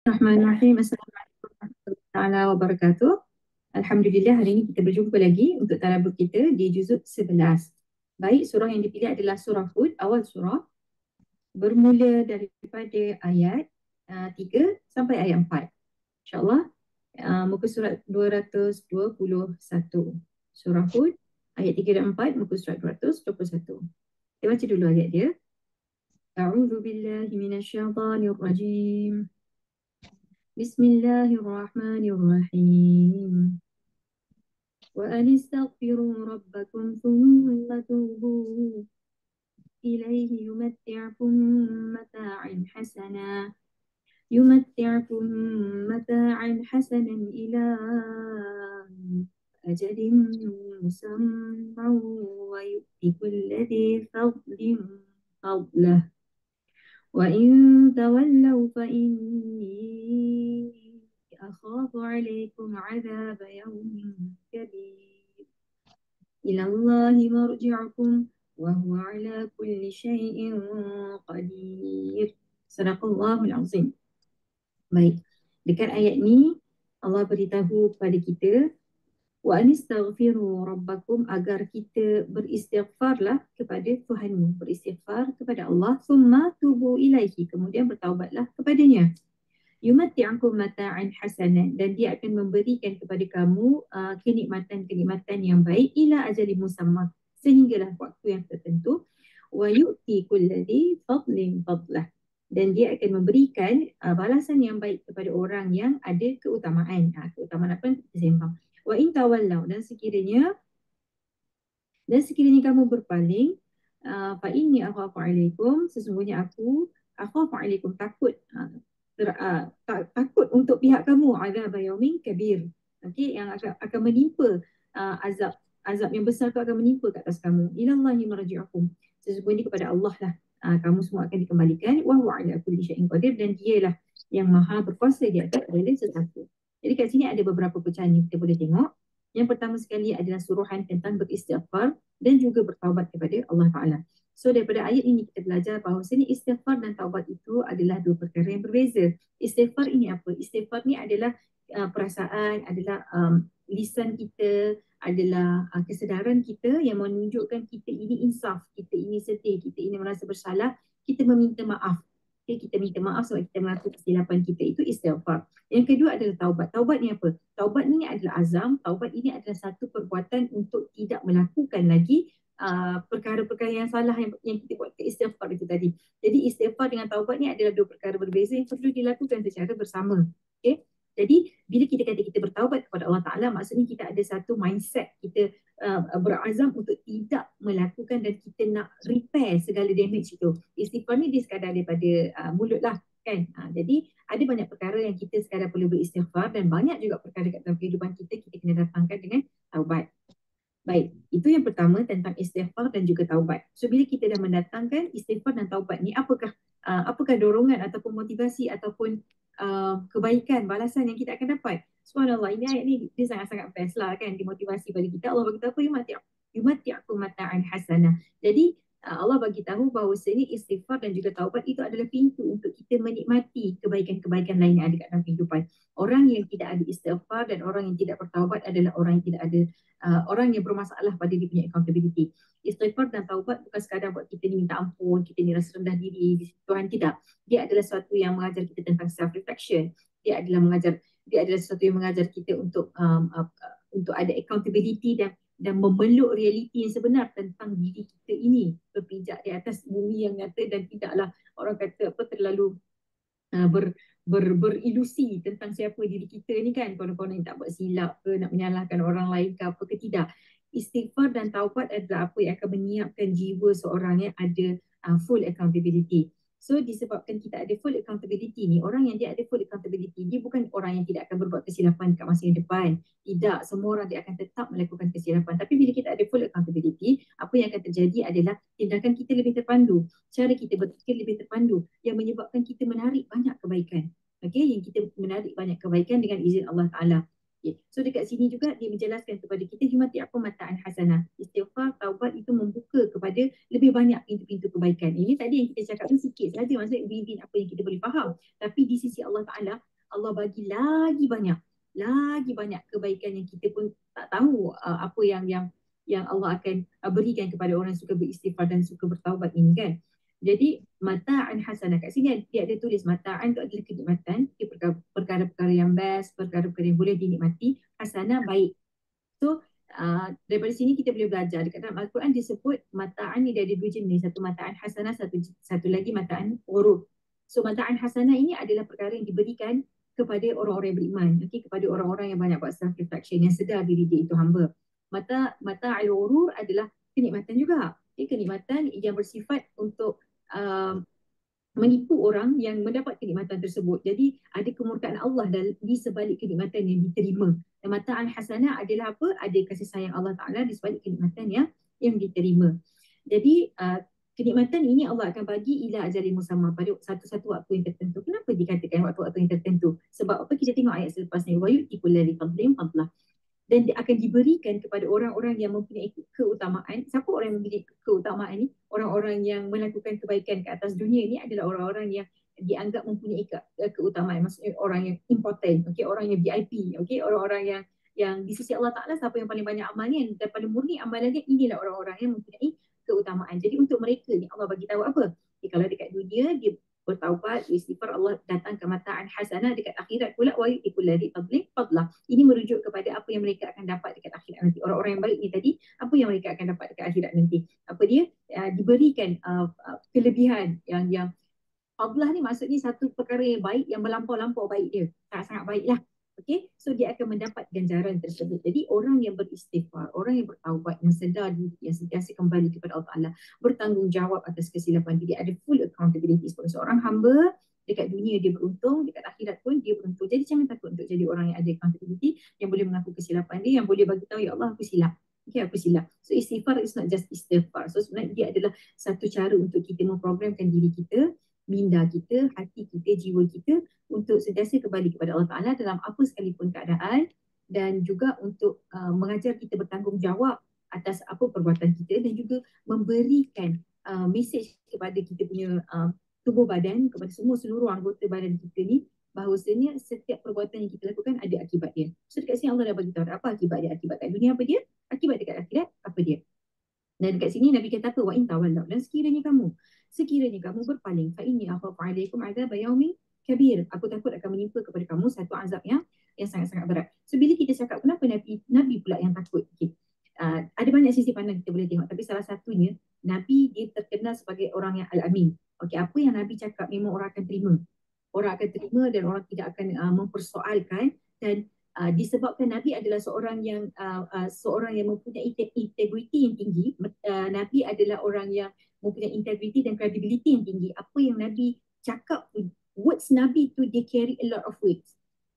Bismillahirrahmanirrahim. Assalamualaikum warahmatullahi wabarakatuh. Alhamdulillah, hari ini kita berjumpa lagi untuk tadabbur kita di juzuk 11. Baik, surah yang dipilih adalah surah Hud, awal surah, bermula daripada ayat 3 sampai ayat 4. InsyaAllah, muka surat 221. Surah Hud, ayat 3 dan 4, muka surat 221. Kita baca dulu ayat dia. A'udzu billahi minasyaitonir rajim. Bismillahirrahmanirrahim. وأن استغفروا ربكم ثم توبوا إليه يمتعكم متاعا حسنا إلى أجل مسمى ويؤتي كل ذي فضل فضله وإن تولوا فإني أخاف عليكم عذاب يوم كبير إلى الله مرجعكم وهو على كل شيء قدير. Sadaqallahul Azim. Baik, dekat ayat ni Allah beritahu kepada kita wa anistaghfiru rabbakum, agar kita beristighfarlah kepada Tuhanmu, beristighfar kepada Allah, summa tubu ilaihi, kemudian bertaubatlah kepadanya. Yumatti'akum mata'an hasanan, dan dia akan memberikan kepada kamu kenikmatan-kenikmatan yang baik, ila ajali musamma, sehinggalah waktu yang tertentu. Wa yu'ti kulladhi fadlin fadlah, dan dia akan memberikan balasan yang baik kepada orang yang ada keutamaan. Keutamaan apa yang kita sembang. Wa in tawallau, dan sekiranya kamu berpaling, fa inni akhafu alaikum, sesungguhnya aku akhafu alaikum, takut takut untuk pihak kamu, azab yaumin kabir, okey, yang akan menimpa, azab yang besar tu akan menimpa ke atas kamu. Ilallahi marji'ukum, sesungguhnya kepada Allah lah kamu semua akan dikembalikan. Wa huwa ala kulli syai'in qadir, dan dialah yang maha berkuasa di atas segala sesuatu. Jadi kat sini ada beberapa pecahan yang kita boleh tengok. Yang pertama sekali adalah suruhan tentang beristighfar dan juga bertaubat kepada Allah Ta'ala. So daripada ayat ini kita belajar bahawa sini istighfar dan taubat itu adalah dua perkara yang berbeza. Istighfar ini apa? Istighfar ni adalah perasaan, adalah lisan kita, adalah kesedaran kita yang menunjukkan kita ini insaf, kita ini sedih, kita ini merasa bersalah, kita meminta maaf. Okay, kita minta maaf sebab kita melakukan kesilapan kita, itu istighfar. Yang kedua adalah taubat. Taubat ni apa? Taubat ni adalah azam. Taubat ini adalah satu perbuatan untuk tidak melakukan lagi perkara-perkara yang salah yang kita buat ke istighfar itu tadi. Jadi istighfar dengan taubat ni adalah dua perkara berbeza yang perlu dilakukan secara bersama. Okay? Jadi bila kita kata kita bertaubat kepada Allah Ta'ala, maksudnya kita ada satu mindset, kita berazam untuk tidak melakukan dan kita nak repair segala damage itu. Istighfar ni dia sekadar daripada mulut lah kan. Jadi ada banyak perkara yang kita sekadar perlu beristighfar, dan banyak juga perkara kat dalam kehidupan kita kena datangkan dengan taubat. Baik, itu yang pertama tentang istighfar dan juga taubat. So bila kita dah mendatangkan istighfar dan taubat ni, apakah dorongan ataupun motivasi ataupun kebaikan, balasan yang kita akan dapat? Subhanallah, ini ayat ni dia sangat-sangat best lah kan, dimotivasi bagi kita. Allah bagi tahu apa? Yumatti'akum mata'an hasanah. Jadi Allah bagi tahu bahawa sini istighfar dan juga taubat itu adalah pintu untuk kita menikmati kebaikan-kebaikan lain yang ada kat dalam kehidupan. Orang yang tidak ada istighfar dan orang yang tidak bertaubat adalah orang yang tidak ada orang yang bermasalah pada dia punya accountability. Istighfar dan taubat bukan sekadar buat kita ni minta ampun, kita ni rasa rendah diri di sisi Tuhan, tidak. Dia adalah sesuatu yang mengajar kita tentang self reflection. Dia adalah sesuatu yang mengajar kita untuk ada accountability dan memeluk realiti yang sebenar tentang diri kita ini, berpijak di atas bumi yang nyata dan tidaklah orang kata terlalu berilusi tentang siapa diri kita ni kan, konon-konon tak buat silap ke, nak menyalahkan orang lain ke apa ke, tidak. Istighfar dan taubat adalah apa yang akan menyiapkan jiwa seorang yang ada full accountability. So disebabkan kita ada full accountability ni, orang yang dia ada full accountability, dia bukan orang yang tidak akan berbuat kesilapan kat masa yang depan. Tidak, semua orang dia akan tetap melakukan kesilapan. Tapi bila kita ada full accountability, apa yang akan terjadi adalah tindakan kita lebih terpandu, cara kita berfikir lebih terpandu, yang menyebabkan kita menarik banyak kebaikan. Okay, yang kita menarik banyak kebaikan dengan izin Allah Ta'ala. Okay. So dekat sini juga dia menjelaskan kepada kita yumatti'akum mata'an hasanah. Istighfar, taubat itu membuka kepada lebih banyak pintu-pintu kebaikan. Ini tadi yang kita cakap tu sikit saja, maksudnya within apa yang kita boleh faham. Tapi di sisi Allah Ta'ala, Allah bagi lagi banyak kebaikan yang kita pun tak tahu apa yang Allah akan berikan kepada orang yang suka beristighfar dan suka bertaubat ini kan. Jadi mata'an hasanah, kat sini dia ada tulis mata'an tu adalah kenikmatan, perkara-perkara yang best, perkara-perkara yang boleh dinikmati, hasanah baik. So daripada sini kita boleh belajar dekat dalam Al-Quran disebut mata'an ni dia ada dua jenis, satu mata'an hasanah, satu lagi mata'an urud. So mata'an hasanah ini adalah perkara yang diberikan kepada orang-orang yang beriman, okay? Kepada orang-orang yang banyak buat self reflection, yang sedar diri dia itu hamba. Mata'al urur adalah kenikmatan juga, okay? Kenikmatan yang bersifat untuk menipu orang yang mendapat kenikmatan tersebut. Jadi ada kemurkaan Allah di sebalik kenikmatan yang diterima. Dan mata'an hasanah adalah apa? Ada kasih sayang Allah Ta'ala di sebalik kenikmatan yang diterima. Jadi kenikmatan ini Allah akan bagi ila ajalin musamma, pada satu-satu waktu yang tertentu. Kenapa dikatakan waktu-waktu yang tertentu? Sebab apa? Kita tengok ayat selepas ni. Wa yu'ti kulli fadlin fadlah. Dan dia akan diberikan kepada orang-orang yang mempunyai keutamaan. Siapa orang yang mempunyai keutamaan ni? Orang-orang yang melakukan kebaikan ke atas dunia ni adalah orang-orang yang dianggap mempunyai keutamaan, maksudnya orang yang important, okay? Orang yang VIP, okay? Orang-orang yang di sisi Allah Ta'ala, siapa yang paling banyak amalnya dan paling murni amalannya, inilah orang-orang yang mempunyai keutamaan. Jadi untuk mereka ni Allah bagi tahu apa? Okay, kalau dekat dunia dia bertaubat, istighfar, Allah datangkan mata'an hasanah, dekat akhirat pula wa yu'ti kulli fadlah. Ini merujuk kepada apa yang mereka akan dapat dekat akhirat nanti. Orang-orang yang baik ni tadi, apa yang mereka akan dapat dekat akhirat nanti? Apa dia? Diberikan kelebihan yang fadlah ni maksudnya satu perkara yang baik, yang melampau-lampau baik dia. Sangat-sangat baiklah. Okay, so dia akan mendapat ganjaran tersebut. Jadi orang yang beristighfar, orang yang bertaubat, yang sedar diri, yang sentiasa kembali kepada Allah Ta'ala, bertanggungjawab atas kesilapan diri, ada full accountability sebagai seorang hamba. Dekat dunia dia beruntung, dekat akhirat pun dia beruntung. Jadi jangan takut untuk jadi orang yang ada accountability, yang boleh mengaku kesilapan dia, yang boleh bagi tahu, ya Allah aku silap. Okay, aku silap. So istighfar is not just istighfar. So sebenarnya dia adalah satu cara untuk kita memprogramkan diri kita, minda kita, hati kita, jiwa kita untuk sentiasa kembali kepada Allah Ta'ala dalam apa sekalipun keadaan, dan juga untuk mengajar kita bertanggungjawab atas apa perbuatan kita, dan juga memberikan mesej kepada kita punya tubuh badan, kepada seluruh anggota badan kita ni, bahawasanya setiap perbuatan yang kita lakukan ada akibat dia. So dekat sini Allah dah bagi tahu apa akibat dia. Akibat kat dunia apa dia? Akibat dekat akhirat apa dia? Dan dekat sini Nabi kata apa? Wa in tawallaw, dan sekiranya kamu berpaling, fa inni akhafu alaikum azab yaumin kabir, aku takut akan menimpa kepada kamu satu azab yang sangat-sangat berat. So bila kita cakap kenapa Nabi pula yang takut, okay. Ada banyak sisi pandang kita boleh tengok, tapi salah satunya Nabi dia terkenal sebagai orang yang al-amin. Okay, apa yang Nabi cakap memang orang akan terima. Orang akan terima dan orang tidak akan mempersoalkan. Dan disebabkan Nabi adalah seorang yang mempunyai integriti yang tinggi. Nabi adalah orang yang mempunyai integriti dan credibility yang tinggi. Apa yang Nabi cakap, words Nabi tu dia carry a lot of weight.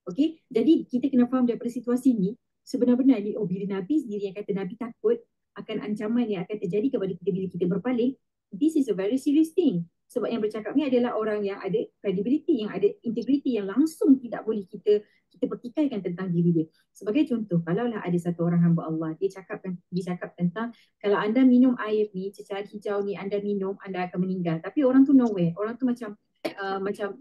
Okay, jadi kita kena faham daripada situasi ni, sebenar-benar ni, bila Nabi sendiri yang kata Nabi takut akan ancaman yang akan terjadi kepada kita bila kita berpaling, this is a very serious thing. Sebab yang bercakap ni adalah orang yang ada credibility, yang ada integrity, yang langsung tidak boleh kita pertikaikan tentang diri dia. Sebagai contoh, kalaulah ada satu orang hamba Allah, dia cakap tentang kalau anda minum air ni, cecair hijau ni, anda minum, anda akan meninggal. Tapi orang tu nowhere, orang tu macam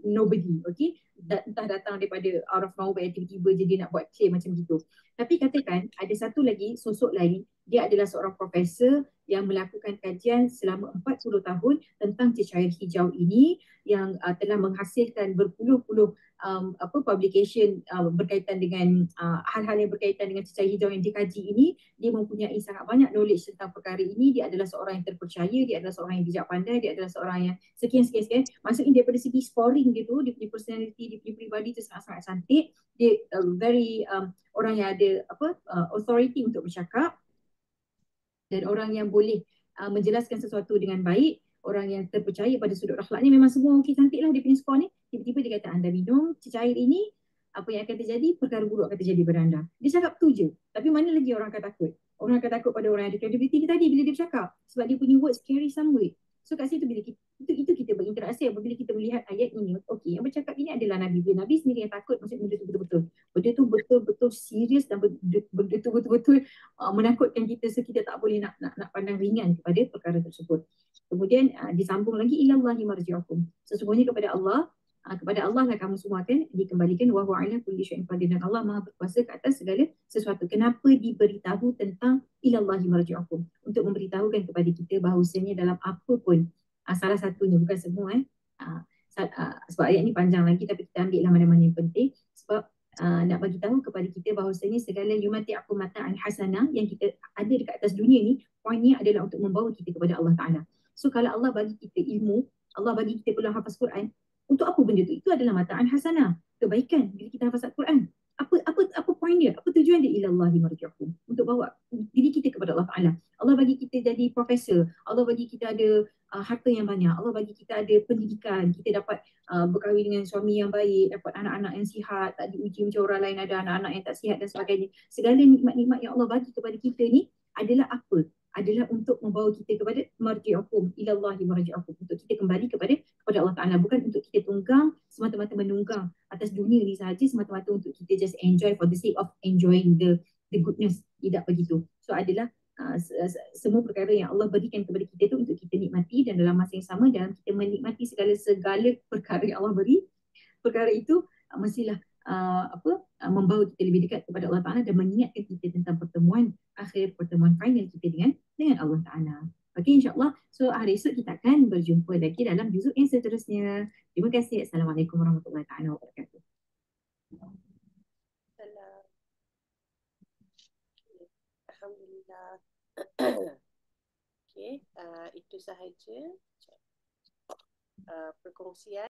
nobody, okay? Entah datang daripada out of nowhere, tiba-tiba je dia nak buat claim macam gitu. Tapi katakan ada satu lagi sosok lain, dia adalah seorang profesor yang melakukan kajian selama 40 tahun tentang cecair hijau ini, yang telah menghasilkan berpuluh-puluh publication berkaitan dengan hal-hal yang berkaitan dengan cecair hijau yang dikaji ini. Dia mempunyai sangat banyak knowledge tentang perkara ini. Dia adalah seorang yang terpercaya, dia adalah seorang yang bijak pandai, dia adalah seorang yang sekian. Maksudnya daripada segi scoring dia tu, dia punya personality, dia punya pribadi tu sangat-sangat cantik. Dia very orang yang ada authority untuk bercakap, dan orang yang boleh menjelaskan sesuatu dengan baik, orang yang terpercaya pada sudut akhlaknya. Memang semua okey, cantik lah dia punya skor ni. Tiba-tiba dia kata anda minum cecair ini, apa yang akan terjadi? Perkara buruk akan terjadi pada anda. Dia cakap tu je. Tapi mana lagi orang akan takut? Orang akan takut pada orang yang ada credibility tadi bila dia bercakap. Sebab dia punya words carry some weight. So kat situ bila kita berinteraksi, apabila kita melihat ayat ini, okey, yang bercakap ini adalah Nabi. Bila Nabi sendiri yang takut, maksudnya benda tu betul-betul. Benda tu betul-betul serius, dan benda tu betul-betul menakutkan kita, so kita tak boleh nak pandang ringan kepada perkara tersebut. Kemudian disambung lagi, ilallahi marji'ukum. Sesungguhnya kepada Allah kepada Allah lah kamu semua akan dikembalikan. Wa huwa ala kulli syai'in qadir, dan Allah Maha berkuasa ke atas segala sesuatu. Kenapa diberitahu tentang ilallahi marji'ukum? Untuk memberitahukan kepada kita bahawasanya dalam apa pun, salah satunya, bukan semua sebab ayat ni panjang lagi, tapi kita ambil lah mana-mana yang penting. Sebab nak bagi tahu kepada kita bahawasanya segala yumati'akum mata'an hasanah yang kita ada dekat atas dunia ni, poinnya adalah untuk membawa kita kepada Allah Ta'ala. So kalau Allah bagi kita ilmu, Allah bagi kita peluang hafaz Quran, untuk apa benda tu? Itu adalah mata'an hasanah, kebaikan bila kita hafaz Quran. Apa poin dia? Apa tujuan dia? Ilallahi marji'ukum, untuk bawa diri kita kepada Allah Ta'ala. Allah bagi kita jadi profesor, Allah bagi kita ada harta yang banyak, Allah bagi kita ada pendidikan, kita dapat berkahwin dengan suami yang baik, dapat anak-anak yang sihat, tak diuji macam orang lain ada anak-anak yang tak sihat dan sebagainya. Segala nikmat-nikmat yang Allah bagi kepada kita ni adalah apa? Adalah untuk membawa kita kepada marji'ukum ilallahi marji'ukum, untuk kita kembali kepada Allah Ta'ala. Bukan untuk kita tunggang, semata-mata menunggang atas dunia ni sahaja, semata-mata untuk kita just enjoy for the sake of enjoying the goodness. Tidak begitu. So adalah semua perkara yang Allah berikan kepada kita tu untuk kita nikmati, dan dalam masa yang sama dalam kita menikmati segala perkara yang Allah beri, perkara itu mestilah membawa kita lebih dekat kepada Allah Ta'ala dan mengingatkan kita tentang pertemuan akhir, pertemuan final kita dengan Allah Ta'ala. Okay, insyaAllah. So hari esok kita akan berjumpa lagi dalam juzuk yang seterusnya. Terima kasih. Assalamualaikum warahmatullahi wabarakatuh. Alhamdulillah. Okay, itu sahaja perkongsian